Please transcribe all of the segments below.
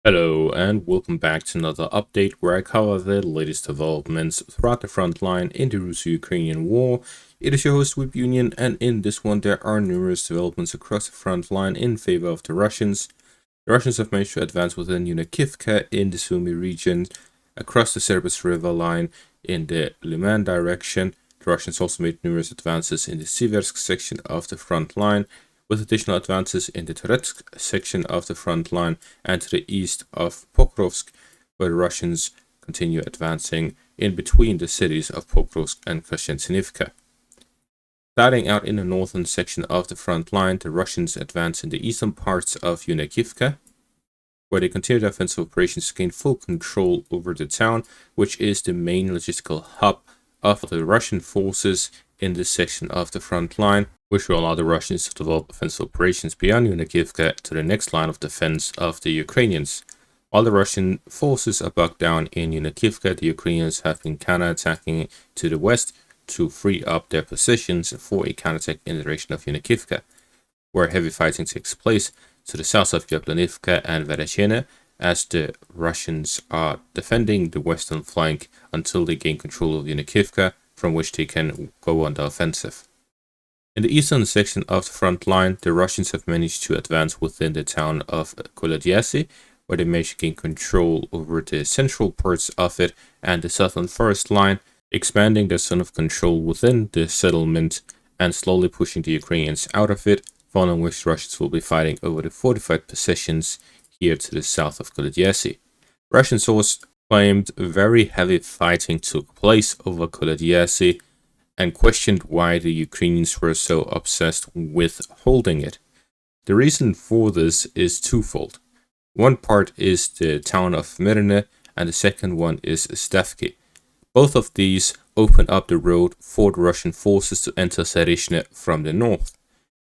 Hello and welcome back to another update where I cover the latest developments throughout the front line in the Russo-Ukrainian war. It is your host Whip Union, and in this one there are numerous developments across the front line in favor of the Russians. The Russians have managed to advance within Unakivka in the Sumy region, across the Siversk river line in the Liman direction. The Russians also made numerous advances in the Siversk section of the front line, with additional advances in the Toretsk section of the front line and to the east of Pokrovsk, where the Russians continue advancing in between the cities of Pokrovsk and Kostyantynivka. Starting out in the northern section of the front line, the Russians advance in the eastern parts of Unakivka, where they continue their offensive operations to gain full control over the town, which is the main logistical hub of the Russian forces in this section of the front line, which will allow the Russians to develop offensive operations beyond Unakivka to the next line of defense of the Ukrainians. While the Russian forces are bogged down in Unakivka, the Ukrainians have been counterattacking to the west to free up their positions for a counterattack in the direction of Unakivka, where heavy fighting takes place to the south of Yablonivka and Vereshchene, as the Russians are defending the western flank until they gain control of Unakivka, from which they can go on the offensive. In the eastern section of the front line, the Russians have managed to advance within the town of Kadiasi, where they managed to gain control over the central parts of it and the southern forest line, expanding their zone of control within the settlement and slowly pushing the Ukrainians out of it, following which the Russians will be fighting over the fortified positions here to the south of Kadiasi. Russian sources claimed very heavy fighting took place over Kadiasi and questioned why the Ukrainians were so obsessed with holding it. The reason for this is twofold. One part is the town of Myrne, and the second one is Stavki. Both of these open up the road for the Russian forces to enter Sarishne from the north.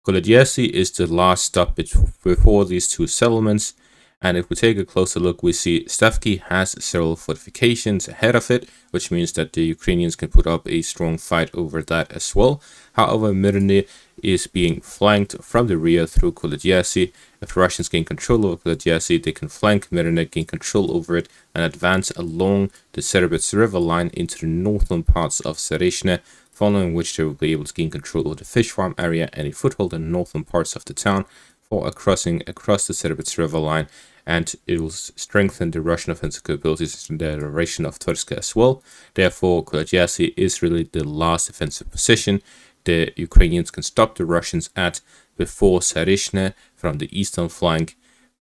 Kadiasi is the last stop before these two settlements, and if we take a closer look, we see Stavki has several fortifications ahead of it, which means that the Ukrainians can put up a strong fight over that as well. However, Myrny is being flanked from the rear through Kadiasi. If the Russians gain control over Kadiasi, they can flank Myrny, gain control over it, and advance along the Siversk river line into the northern parts of Sarishne, following which they will be able to gain control over the fish farm area and a foothold in the northern parts of the town for a crossing across the Siversk river line, and it will strengthen the Russian offensive capabilities in the direction of Tversk as well. Therefore, Kadiasi is really the last offensive position the Ukrainians can stop the Russians at before Sarishne from the eastern flank.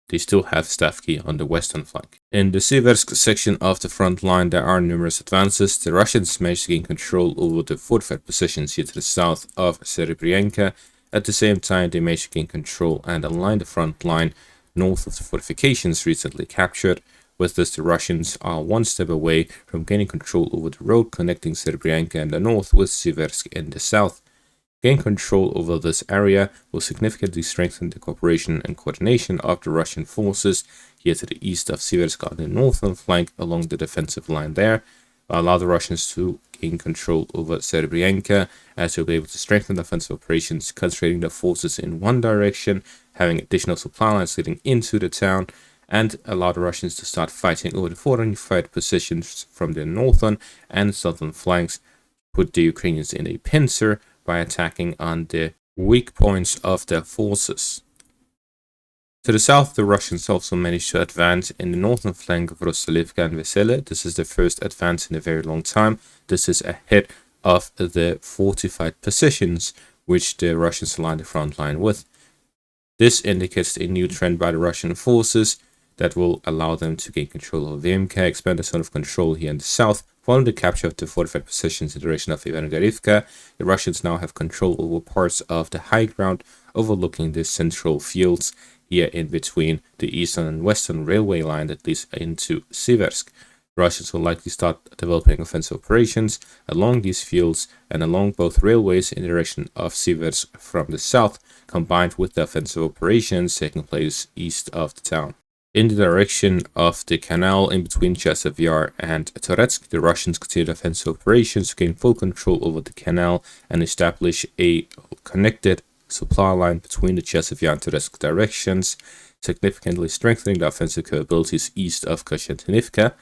They still have Stavki on the western flank. In the Siversk section of the front line, there are numerous advances. The Russians managed to gain control over the fortified positions here to the south of Serebryanka. At the same time, they managed to gain control and align the front line north of the fortifications recently captured. With this, the Russians are one step away from gaining control over the road connecting Serebryanka in the north with Siversk in the south. Gain control over this area will significantly strengthen the cooperation and coordination of the Russian forces here to the east of Siversk on the northern flank along the defensive line there, allow the Russians to gain control over Serebryanka, as they'll be able to strengthen offensive operations, concentrating their forces in one direction, having additional supply lines leading into the town, and allow the Russians to start fighting over the fortified positions from the northern and southern flanks, put the Ukrainians in a pincer by attacking on the weak points of their forces. To the south, the Russians also managed to advance in the northern flank of Rosolivka and Vesele. This is the first advance in a very long time. This is ahead of the fortified positions which the Russians aligned the front line with. This indicates a new trend by the Russian forces that will allow them to gain control of VMK, expand the zone of control here in the south. Following the capture of the fortified positions in the direction of Ivanogorivka, the Russians now have control over parts of the high ground overlooking the central fields here in between the eastern and western railway line that leads into Siversk. The Russians will likely start developing offensive operations along these fields and along both railways in the direction of Siversk from the south, combined with the offensive operations taking place east of the town. In the direction of the Canal in between Chasiv Yar and Toretsk, the Russians continued offensive operations to gain full control over the canal and establish a connected supply line between the Chasiv Yar and Toretsk directions. significantly strengthening the offensive capabilities east of Kostyantynivka.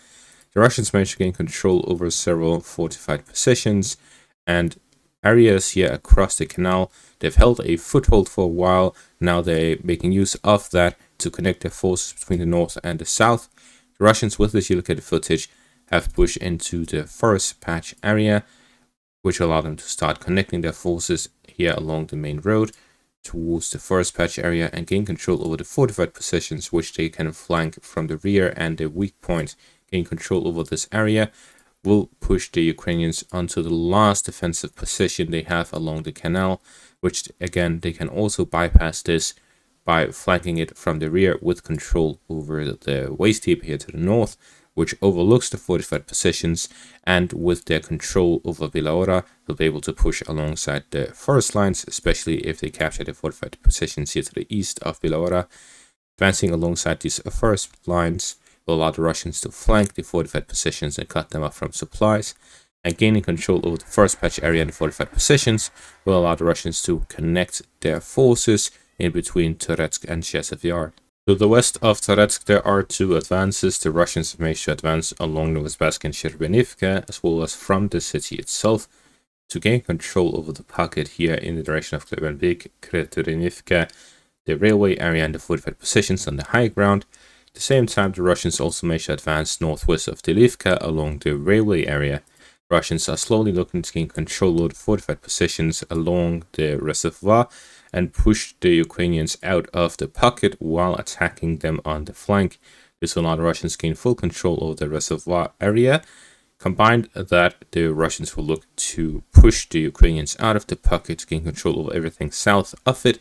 The Russians managed to gain control over several fortified positions and areas here across the canal. They've held a foothold for a while. Now they're making use of that to connect their forces between the north and the south. The Russians, with this geolocated footage, have pushed into the forest patch area, which allowed them to start connecting their forces here along the main road towards the forest patch area and gain control over the fortified positions, which they can flank from the rear, and their weak point. Gain control over this area will push the Ukrainians onto the last defensive position they have along the canal, which again they can also bypass this by flanking it from the rear with control over the waste heap here to the north, which overlooks the fortified positions, and with their control over Bilaora, they'll be able to push alongside the forest lines, especially if they capture the fortified positions here to the east of Bilaora. Advancing alongside these forest lines will allow the Russians to flank the fortified positions and cut them off from supplies, and gaining control over the forest patch area and the fortified positions will allow the Russians to connect their forces in between Toretsk and Chasiv Yar. To the west of Toretsk, there are two advances. The Russians managed to advance along Novosibirsk and Shcherbinivka, as well as from the city itself, to gain control over the pocket here in the direction of Klebenvik, Kretorinivka, the railway area and the fortified positions on the high ground. At the same time, the Russians also managed to advance northwest of Delivka along the railway area. Russians are slowly looking to gain control of the fortified positions along the reservoir and push the Ukrainians out of the pocket while attacking them on the flank. This will allow the Russians gain full control over the reservoir area. Combined that, the Russians will look to push the Ukrainians out of the pocket to gain control over everything south of it,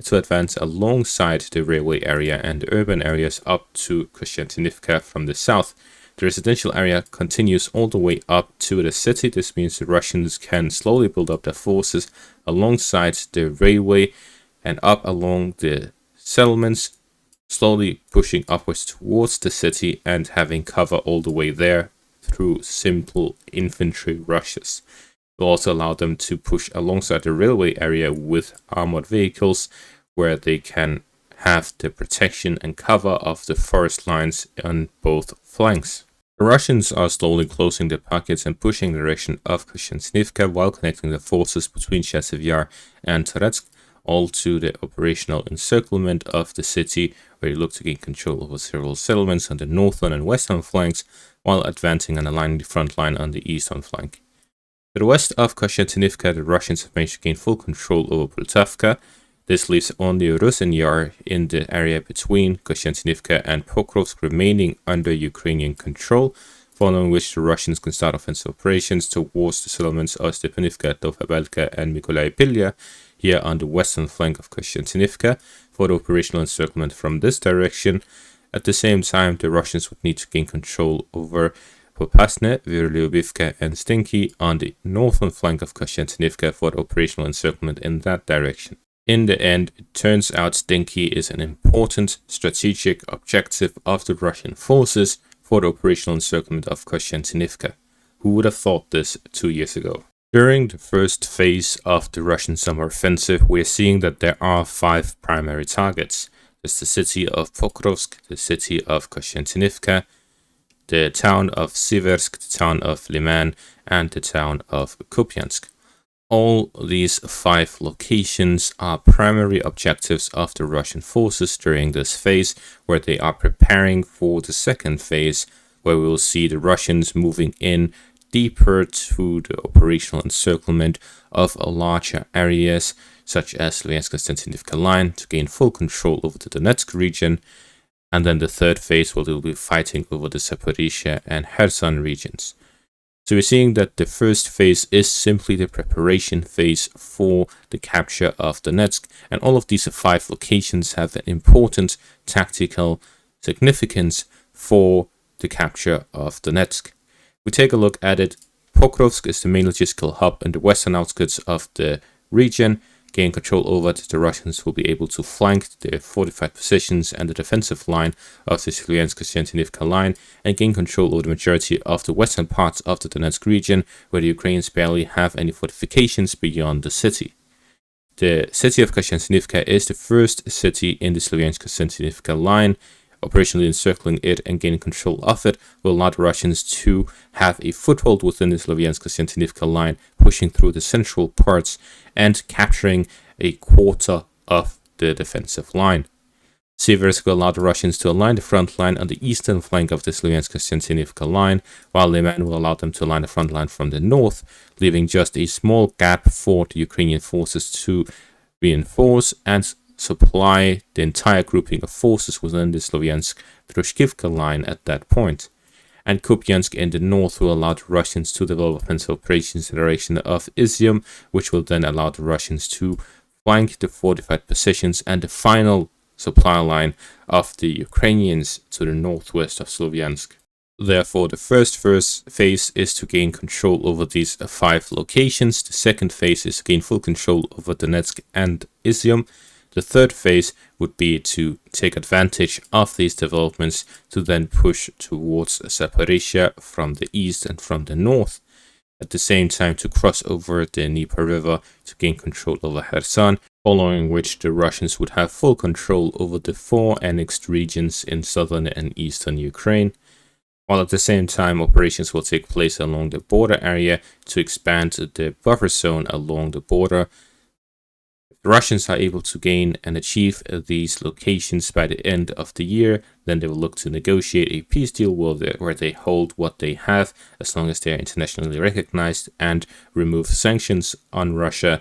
to advance alongside the railway area and the urban areas up to Kostyantynivka from the south. The residential area continues all the way up to the city. This means the Russians can slowly build up their forces alongside the railway and up along the settlements, slowly pushing upwards towards the city and having cover all the way there through simple infantry rushes. It will also allow them to push alongside the railway area with armored vehicles, where they can have the protection and cover of the forest lines on both flanks. The Russians are slowly closing their pockets and pushing in the direction of Kostyantynivka while connecting the forces between Chasiv Yar and Toretsk, all to the operational encirclement of the city, where they look to gain control over several settlements on the northern and western flanks, while advancing and aligning the front line on the eastern flank. To the west of Kostyantynivka, the Russians have managed to gain full control over Poltavka. This leaves only Rusin Yar in the area between Kostyantynivka and Pokrovsk remaining under Ukrainian control, following which the Russians can start offensive operations towards the settlements of Stepanivka, Dovhabelka and Mykolaiv here on the western flank of Kostyantynivka for the operational encirclement from this direction. At the same time, the Russians would need to gain control over Popasne, Virlyubivka and Stinky on the northern flank of Kostyantynivka for the operational encirclement in that direction. In the end, it turns out Stinky is an important strategic objective of the Russian forces for the operational encirclement of Kostyantynivka. Who would have thought this 2 years ago? During the first phase of the Russian summer offensive, we are seeing that there are 5 primary targets. There's the city of Pokrovsk, the city of Kostyantynivka, the town of Siversk, the town of Liman, and the town of Kupiansk. All these 5 locations are primary objectives of the Russian forces during this phase, where they are preparing for the second phase, where we will see the Russians moving in deeper to the operational encirclement of larger areas, such as Luhansk-Konstantinivka line, to gain full control over the Donetsk region. And then the third phase, where they will be fighting over the Zaporizhia and Kherson regions. So we're seeing that the first phase is simply the preparation phase for the capture of Donetsk, and all of these 5 locations have an important tactical significance for the capture of Donetsk. We take a look at it. Pokrovsk is the main logistical hub in the western outskirts of the region. Gain control over it, the Russians will be able to flank the fortified positions and the defensive line of the Luhansk-Konstantinivka line, and gain control over the majority of the western parts of the Donetsk region, where the Ukrainians barely have any fortifications beyond the city. The city of Kostyantynivka is the first city in the Sloviansk-Kostyantynivka line. Operationally encircling it and gaining control of it will allow the Russians to have a foothold within the Sloviansk-Kostyantynivka line, pushing through the central parts and capturing a quarter of the defensive line. Siversk will allow the Russians to align the front line on the eastern flank of the Sloviansk-Kostyantynivka line, while Liman will allow them to align the front line from the north, leaving just a small gap for the Ukrainian forces to reinforce and supply the entire grouping of forces within the Sloviansk-Droshkivka line at that point. And Kupiansk in the north will allow the Russians to develop offensive operations in the direction of Izium, which will then allow the Russians to flank the fortified positions and the final supply line of the Ukrainians to the northwest of Sloviansk. Therefore, the first phase is to gain control over these 5 locations. The second phase is to gain full control over Donetsk and Izium. The third phase would be to take advantage of these developments to then push towards Zaporizhia from the east and from the north. At the same time, to cross over the Dnieper River to gain control over Kherson, following which the Russians would have full control over the 4 annexed regions in southern and eastern Ukraine. While at the same time, operations will take place along the border area to expand the buffer zone along the border. The Russians are able to gain and achieve these locations by the end of the year, then they will look to negotiate a peace deal where they hold what they have as long as they are internationally recognized and remove sanctions on Russia.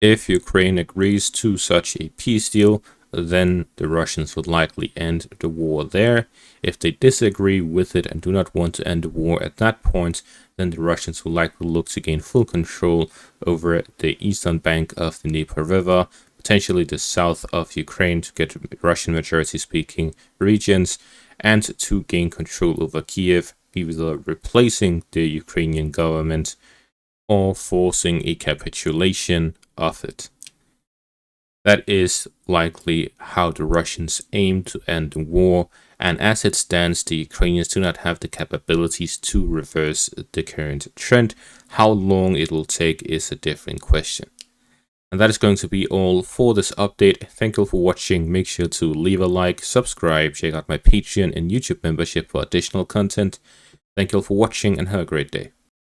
If Ukraine agrees to such a peace deal, then the Russians would likely end the war there. If they disagree with it and do not want to end the war at that point, then the Russians will likely look to gain full control over the eastern bank of the Dnieper River, potentially the south of Ukraine to get Russian majority-speaking regions, and to gain control over Kiev, either replacing the Ukrainian government or forcing a capitulation of it. That is likely how the Russians aim to end the war, and as it stands, the Ukrainians do not have the capabilities to reverse the current trend. How long it will take is a different question. And that is going to be all for this update. Thank you for watching. Make sure to leave a like, subscribe, check out my Patreon and YouTube membership for additional content. Thank you all for watching and have a great day.